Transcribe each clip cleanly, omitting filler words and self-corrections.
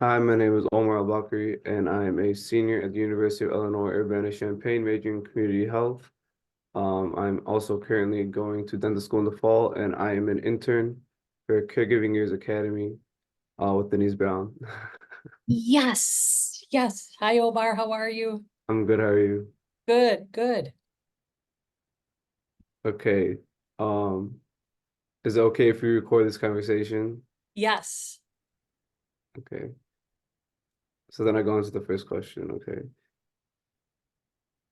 Hi, my name is Omar al and I am a senior at the University of Illinois Urbana-Champaign, majoring in community health. I'm also currently going to dental school in the fall, and I am an intern for Caregiving Years Academy with Denise Brown. Yes, yes. Hi, Omar. How are you? I'm good, how are you? Good, good. Okay. Um, is it okay if we record this conversation? Yes. Okay. So then I go into the first question, okay.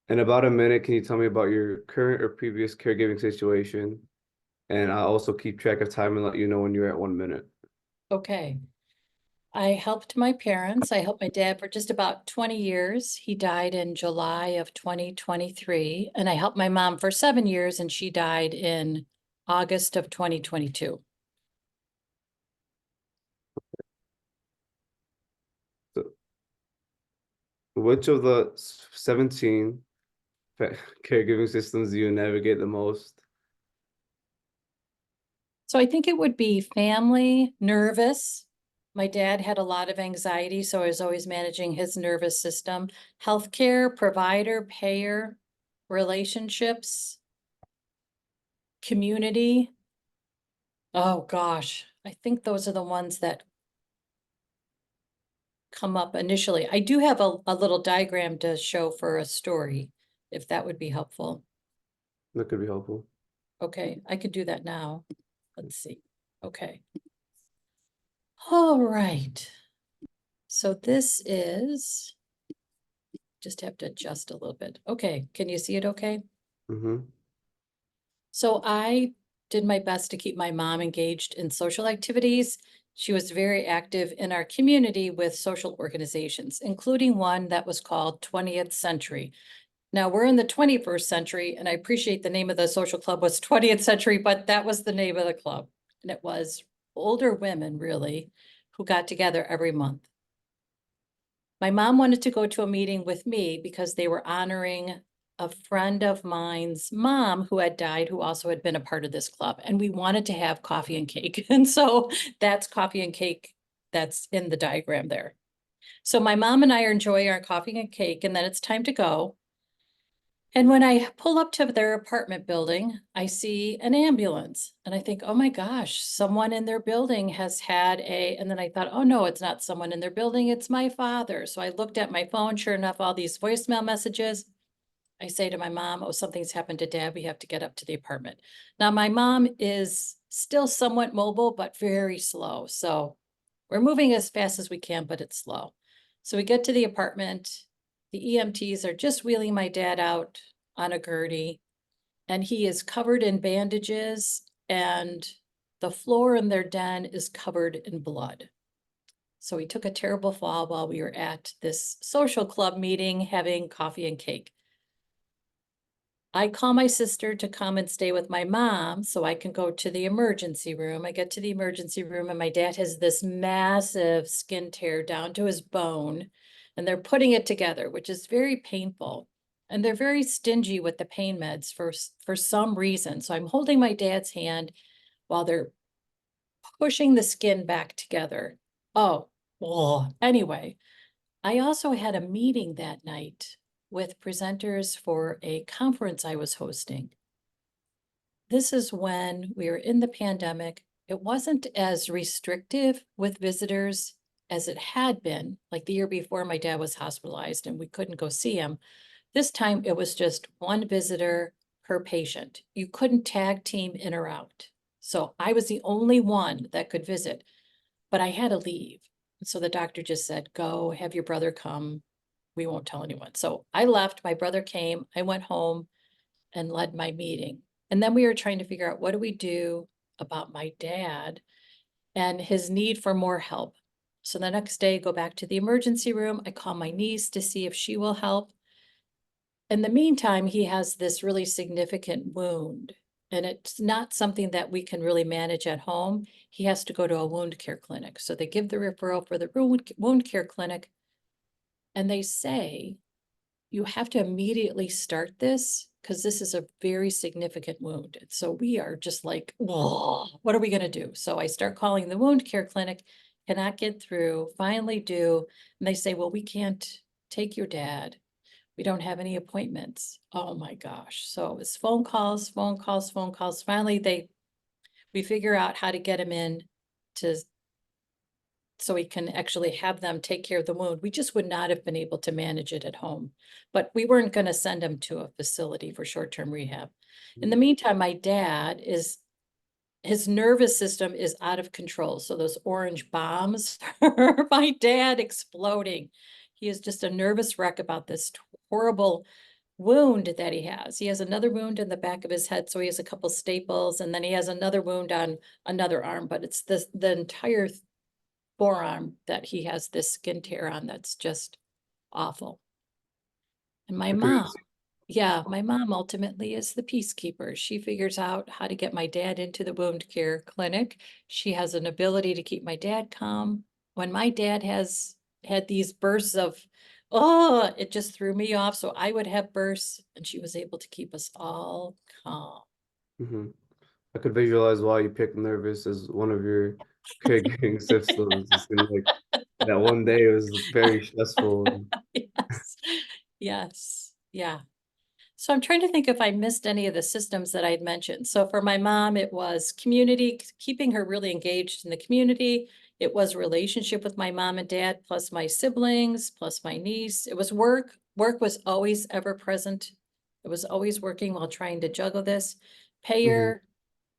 In about a minute, can you tell me about your current or previous caregiving situation? And I'll also keep track of time and let you know when you're at 1 minute. Okay. I helped my parents. I helped my dad for just about 20 years. He died in July of 2023. And I helped my mom for 7 years, and she died in August of 2022. So which of the 17 caregiving systems do you navigate the most? So I think it would be family, nervous. My dad had a lot of anxiety, so I was always managing his nervous system. Healthcare, provider, payer, relationships, community. Oh gosh, I think those are the ones that come up initially. I do have a little diagram to show for a story, if that would be helpful. That could be helpful. Okay, I could do that now. Let's see. Okay. All right. So this is, just have to adjust a little bit. Okay, can you see it okay? Mm-hmm. So I did my best to keep my mom engaged in social activities. She was very active in our community with social organizations, including one that was called 20th Century. Now we're in the 21st century, and I appreciate the name of the social club was 20th Century, but that was the name of the club. And it was older women, really, who got together every month. My mom wanted to go to a meeting with me because they were honoring a friend of mine's mom who had died, who also had been a part of this club. And we wanted to have coffee and cake. And so that's coffee and cake that's in the diagram there. So my mom and I are enjoying our coffee and cake, and then it's time to go. And when I pull up to their apartment building, I see an ambulance and I think, oh my gosh, someone in their building has had and then I thought, oh no, it's not someone in their building, it's my father. So I looked at my phone, sure enough, all these voicemail messages. I say to my mom, oh, something's happened to dad. We have to get up to the apartment. Now, my mom is still somewhat mobile, but very slow. So we're moving as fast as we can, but it's slow. So we get to the apartment. The EMTs are just wheeling my dad out on a gurney, and he is covered in bandages, and the floor in their den is covered in blood. So he took a terrible fall while we were at this social club meeting having coffee and cake. I call my sister to come and stay with my mom so I can go to the emergency room. I get to the emergency room and my dad has this massive skin tear down to his bone, and they're putting it together, which is very painful. And they're very stingy with the pain meds for some reason. So I'm holding my dad's hand while they're pushing the skin back together. Oh, anyway, I also had a meeting that night with presenters for a conference I was hosting. This is when we were in the pandemic. It wasn't as restrictive with visitors as it had been. Like the year before, my dad was hospitalized and we couldn't go see him. This time it was just one visitor per patient. You couldn't tag team in or out. So I was the only one that could visit, but I had to leave. So the doctor just said, go have your brother come. We won't tell anyone. So I left. My brother came. I went home and led my meeting. And then we were trying to figure out, what do we do about my dad and his need for more help? So the next day, go back to the emergency room. I call my niece to see if she will help. In the meantime, he has this really significant wound, and it's not something that we can really manage at home. He has to go to a wound care clinic. So they give the referral for the wound care clinic, and they say, you have to immediately start this because this is a very significant wound. So we are just like, whoa, what are we going to do? So I start calling the wound care clinic, cannot get through, finally do, and they say, well, we can't take your dad. We don't have any appointments. Oh my gosh. So it's phone calls, phone calls, phone calls. Finally, we figure out how to get him in to, so we can actually have them take care of the wound. We just would not have been able to manage it at home. But we weren't going to send him to a facility for short-term rehab. In the meantime, my dad is, his nervous system is out of control. So those orange bombs are my dad exploding. He is just a nervous wreck about this horrible wound that he has. He has another wound in the back of his head, so he has a couple staples, and then he has another wound on another arm, but it's this, the entire forearm that he has this skin tear on that's just awful. And my I figured mom, yeah, my mom ultimately is the peacekeeper. She figures out how to get my dad into the wound care clinic. She has an ability to keep my dad calm. When my dad has had these bursts of, oh, it just threw me off. So I would have bursts, and she was able to keep us all calm. I could visualize why you picked nervous as one of your caregiving systems. It seemed like that one day was very stressful. Yes, yes, yeah. So I'm trying to think if I missed any of the systems that I'd mentioned. So for my mom, it was community, keeping her really engaged in the community. It was relationship with my mom and dad, plus my siblings, plus my niece. It was work. Work was always ever present. It was always working while trying to juggle this. Hmm. Payer,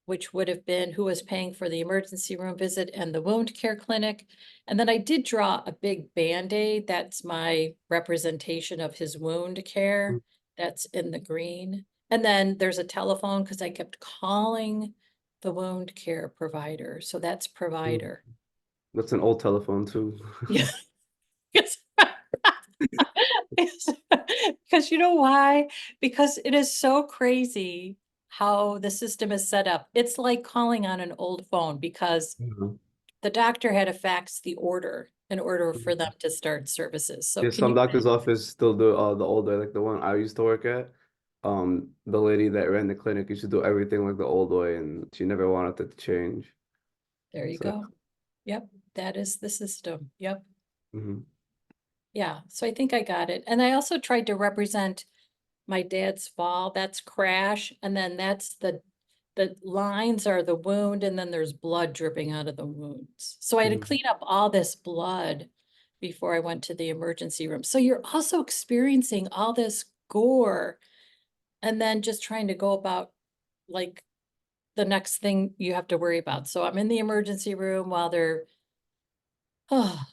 which would have been who was paying for the emergency room visit and the wound care clinic. And then I did draw a big Band-Aid. That's my representation of his wound care. That's in the green. And then there's a telephone because I kept calling the wound care provider. So that's provider. That's an old telephone too. Yeah. Yes. Because you know why? Because it is so crazy how the system is set up. It's like calling on an old phone because Mhm. the doctor had to fax the order in order for them to start services. So Yeah, can some you, doctor's office still do the old way, like the one I used to work at. The lady that ran the clinic used to do everything like the old way, and she never wanted it to change. there you So, go. Yep, that is the system. Yep. mhm, Yeah, so I think I got it. And I also tried to represent my dad's fall, that's crash, and then that's the lines are the wound, and then there's blood dripping out of the wounds. So I had to mhm, clean up all this blood before I went to the emergency room. So you're also experiencing all this gore and then just trying to go about like the next thing you have to worry about. So I'm in the emergency room while they're, oh,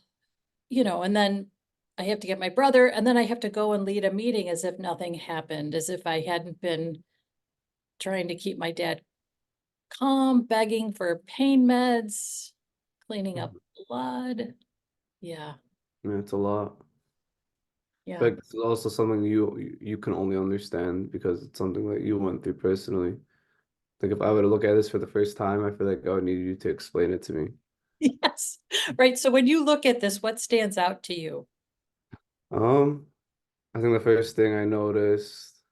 and then I have to get my brother, and then I have to go and lead a meeting as if nothing happened, as if I hadn't been trying to keep my dad calm, begging for pain meds, cleaning up mhm. blood. Yeah, Yeah, it's a lot. yeah. But it's also something you can only understand because it's something that you went through personally. Like if I were to look at this for the first time, I feel like I would need you to explain it to me. Yes. Right. So when you look at this, what stands out to you? Um, I think the first thing I noticed,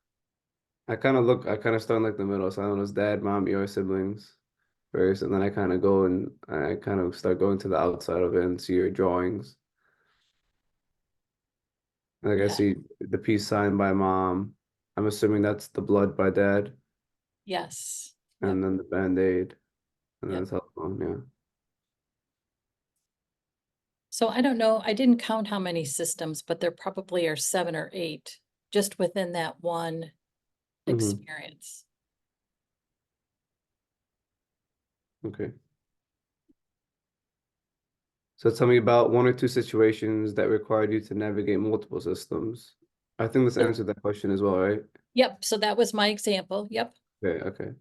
I kind of start in like the middle. So I notice dad, mom, your siblings first, and then I kind of go and I kind of start going to the outside of it and see your drawings. Like I Yeah. see the peace sign by mom. I'm assuming that's the blood by dad, Yes. Yep. and then the band-aid, and then Yep. the telephone. Yeah. So I don't know. I didn't count how many systems, but there probably are 7 or 8 just within that one Hmm. experience. Okay. So tell me about one or two situations that required you to navigate multiple systems. I think this So, answered that question as well, right? yep. So that was my example. Yep. Okay, okay.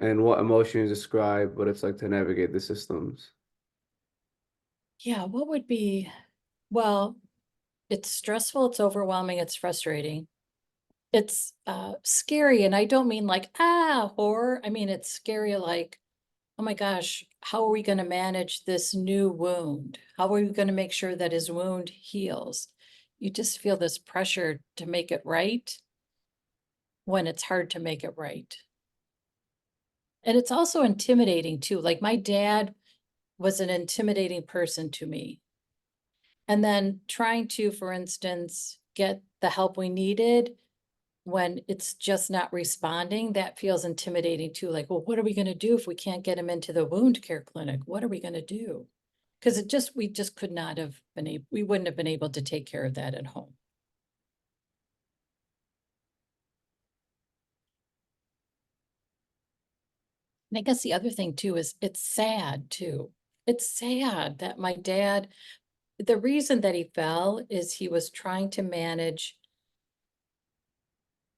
And what emotions describe what it's like to navigate the systems? Yeah. What would be, well, it's stressful, it's overwhelming, it's frustrating. It's scary. And I don't mean like, horror. I mean, it's scary like, oh my gosh, how are we going to manage this new wound? How are we going to make sure that his wound heals? You just feel this pressure to make it right when it's hard to make it right. And it's also intimidating too. Like my dad was an intimidating person to me. And then trying to, for instance, get the help we needed when it's just not responding, that feels intimidating too. Like, well, what are we going to do if we can't get him into the wound care clinic? What are we going to do? Because we just could not have been able, we wouldn't have been able to take care of that at home. And I guess the other thing too is it's sad too. It's sad that my dad, the reason that he fell is he was trying to manage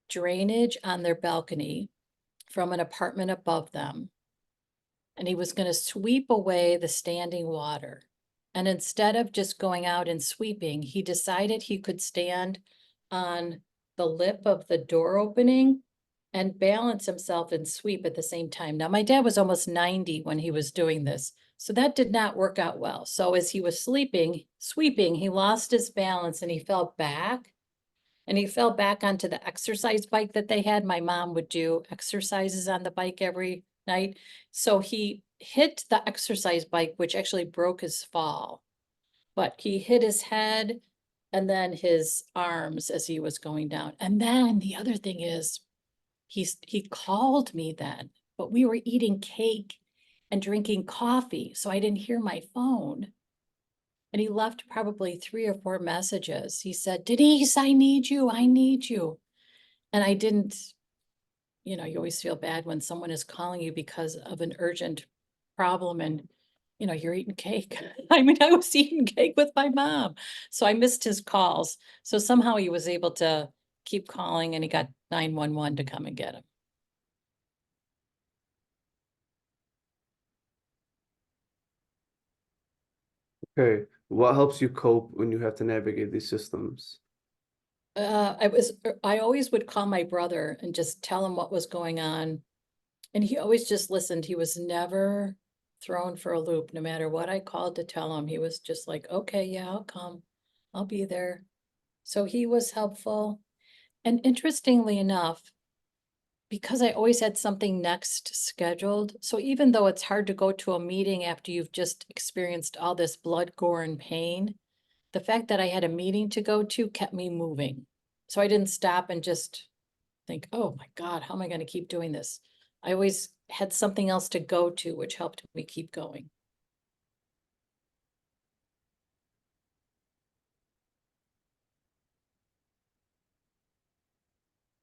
drainage on their balcony from an apartment above them. And he was going to sweep away the standing water. And instead of just going out and sweeping, he decided he could stand on the lip of the door opening and balance himself and sweep at the same time. Now, my dad was almost 90 when he was doing this, so that did not work out well. So as he was sweeping, he lost his balance and he fell back. And he fell back onto the exercise bike that they had. My mom would do exercises on the bike every night. So he hit the exercise bike, which actually broke his fall. But he hit his head and then his arms as he was going down. And then the other thing is, he called me then, but we were eating cake and drinking coffee, so I didn't hear my phone. And he left probably 3 or 4 messages. He said, Denise, I need you. I need you. And I didn't, you always feel bad when someone is calling you because of an urgent problem and, you're eating cake. I mean, I was eating cake with my mom. So I missed his calls. So somehow he was able to keep calling and he got 911 to come and get him. Okay, what helps you cope when you have to navigate these systems? I always would call my brother and just tell him what was going on. And he always just listened. He was never thrown for a loop, no matter what I called to tell him. He was just like, okay, yeah, I'll come. I'll be there. So he was helpful. And interestingly enough, because I always had something next scheduled, so even though it's hard to go to a meeting after you've just experienced all this blood, gore, and pain, the fact that I had a meeting to go to kept me moving. So I didn't stop and just think, oh my God, how am I going to keep doing this? I always had something else to go to, which helped me keep going.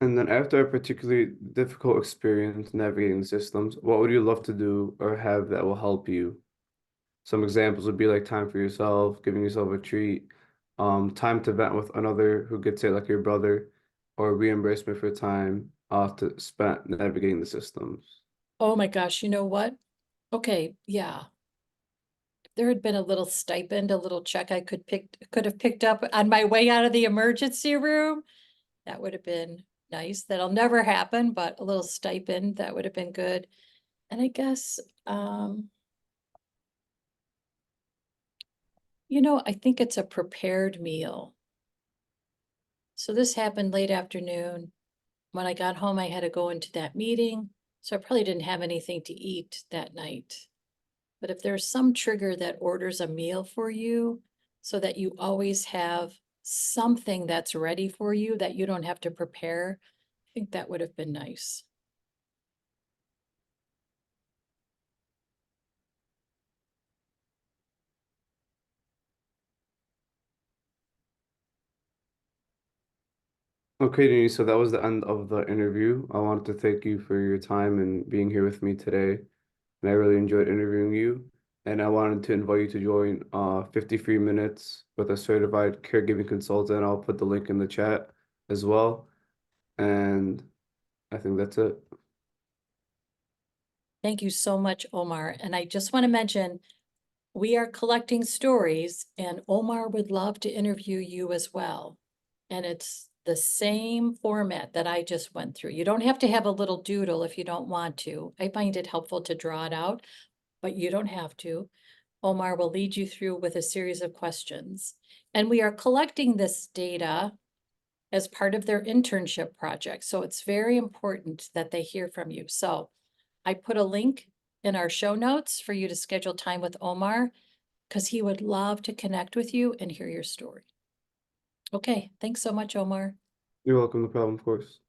And then after a particularly difficult experience navigating systems, what would you love to do or have that will help you? Some examples would be like time for yourself, giving yourself a treat, time to vent with another who gets it, like your brother, or reimbursement for time to spend navigating the systems. Oh my gosh, you know what? Okay, yeah. If there had been a little stipend, a little check I could have picked up on my way out of the emergency room, that would have been nice. That'll never happen, but a little stipend, that would have been good. And I guess, I think it's a prepared meal. So this happened late afternoon. When I got home, I had to go into that meeting, so I probably didn't have anything to eat that night. But if there's some trigger that orders a meal for you so that you always have something that's ready for you that you don't have to prepare, I think that would have been nice. Okay, Denise, so that was the end of the interview. I wanted to thank you for your time and being here with me today. And I really enjoyed interviewing you. And I wanted to invite you to join 53 minutes with a certified caregiving consultant. I'll put the link in the chat as well. And I think that's it. Thank you so much, Omar. And I just want to mention, we are collecting stories and Omar would love to interview you as well. And it's the same format that I just went through. You don't have to have a little doodle if you don't want to. I find it helpful to draw it out, but you don't have to. Omar will lead you through with a series of questions. And we are collecting this data as part of their internship project. So it's very important that they hear from you. So I put a link in our show notes for you to schedule time with Omar, because he would love to connect with you and hear your story. Okay, thanks so much, Omar. You're welcome, no problem, of course.